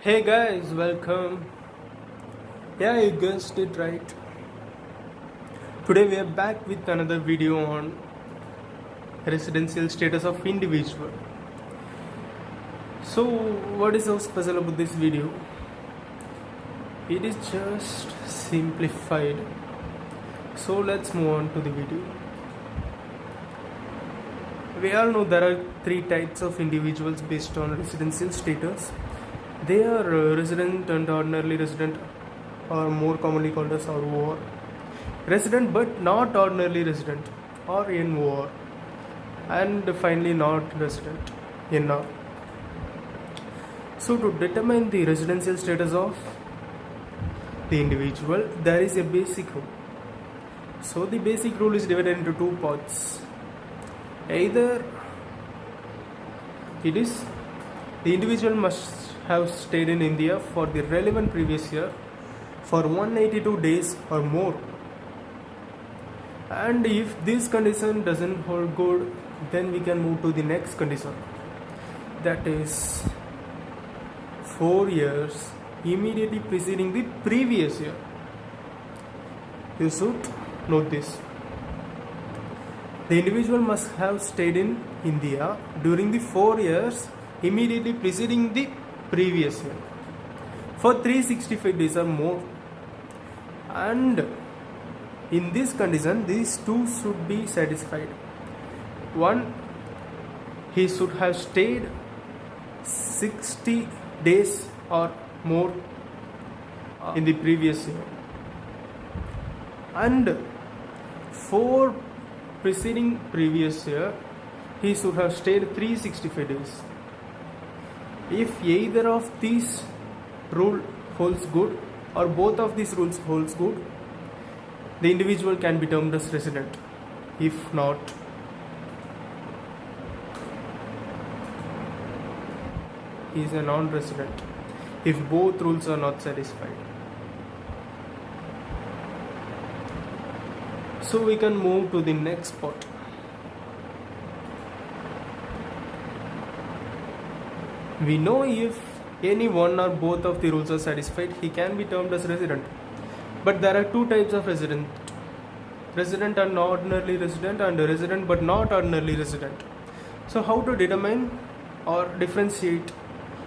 Hey guys, welcome. Yeah, you guessed it right. Today we are back with another video on residential status of individual. So, what is so special about this video? It is just simplified. So, let's move on to the video. We all know there are three types of individuals based on residential status. They are resident and ordinarily resident, or more commonly called as ROR. Resident but not ordinarily resident, or NOR. And finally not resident, NR. So to determine the residential status of the individual, there is a basic rule. So the basic rule is divided into two parts. Either it is the individual must have stayed in India for the relevant previous year for 182 days or more, and if this condition doesn't hold good, then we can move to the next condition, that is 4 years immediately preceding the previous year. You should note this. The individual must have stayed in India during the 4 years immediately preceding the previous year for 365 days or more, and in this condition these two should be satisfied. One, he should have stayed 60 days or more in the previous year, and for preceding previous year he should have stayed 365 days. If either of these rule holds good or both of these rules holds good, the individual can be termed as resident. If not, he is a non-resident if both rules are not satisfied. So we can move to the next part. We know if any one or both of the rules are satisfied, he can be termed as resident. But there are two types of resident: resident and ordinarily resident, and resident but not ordinarily resident. So how to determine or differentiate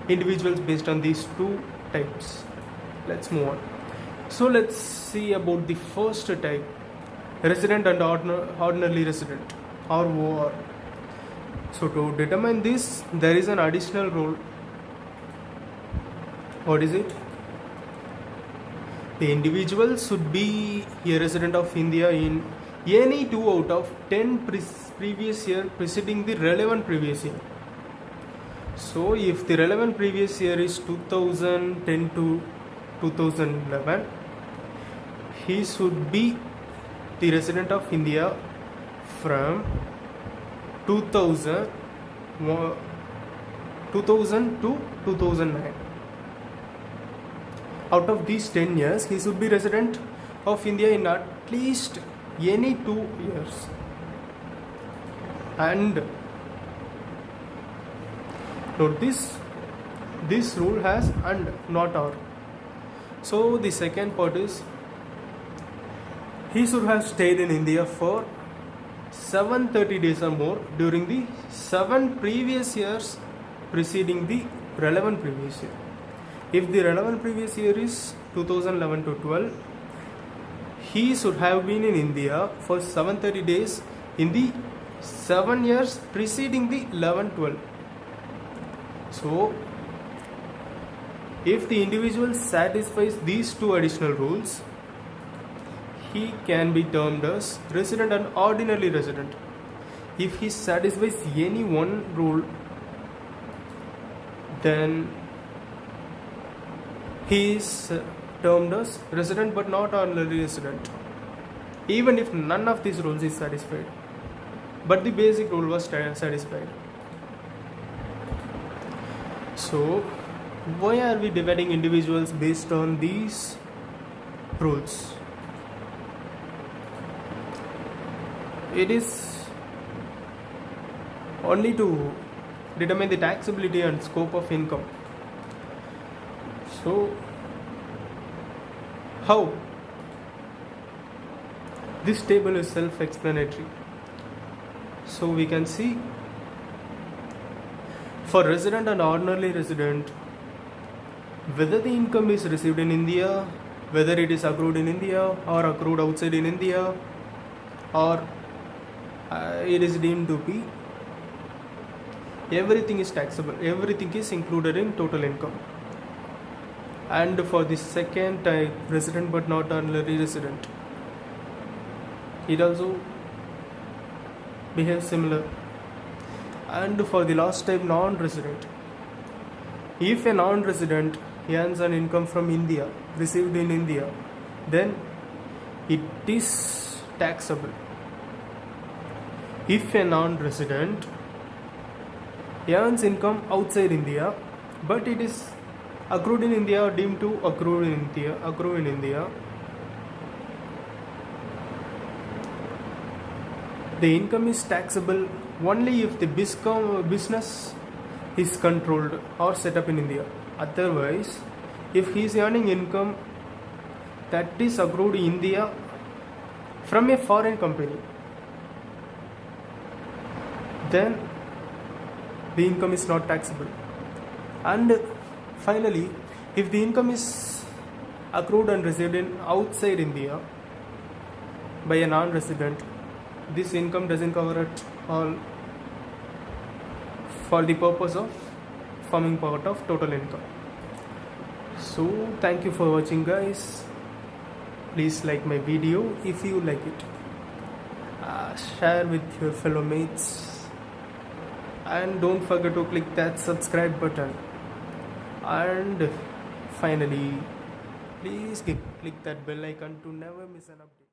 individuals based on these two types? Let's move on. So let's see about the first type, resident and ordinarily resident, or OR. So to determine this, there is an additional rule. What is it? The individual should be a resident of India in any 2 out of 10 previous year preceding the relevant previous year. So if the relevant previous year is 2010 to 2011, he should be the resident of India from 2000 to 2009. Out of these 10 years, he should be resident of India in at least any 2 years. And note this rule has and, not or. So the second part is, he should have stayed in India for 730 days or more during the 7 previous years preceding the relevant previous year. If the relevant previous year is 2011 to 12, he should have been in India for 730 days in the 7 years preceding the 11-12. So if the individual satisfies these two additional rules, he can be termed as resident and ordinarily resident. If he satisfies any one rule, then he is termed as resident but not ordinarily resident, even if none of these rules is satisfied, but the basic rule was satisfied. So why are we dividing individuals based on these rules? It is only to determine the taxability and scope of income. So how? This table is self-explanatory. So we can see for resident and ordinary resident, whether the income is received in India, whether it is accrued in India or accrued outside in India, or it is deemed to be, everything is taxable, everything is included in total income. And for the second type, resident but not ordinary resident, it also behaves similar. And for the last type, non-resident, if a non-resident earns an income from India, received in India, then it is taxable. If a non-resident earns income outside India, but it is accrued in India or deemed to accrue in India, the income is taxable only if the business is controlled or set up in India. Otherwise, if he is earning income that is accrued in India from a foreign company, then the income is not taxable. And finally, if the income is accrued and received in outside India by a non-resident, this income doesn't cover at all for the purpose of forming part of total income. So thank you for watching, guys. Please like my video if you like it, share with your fellow mates, and don't forget to click that subscribe button. And finally, please click that bell icon to never miss an update.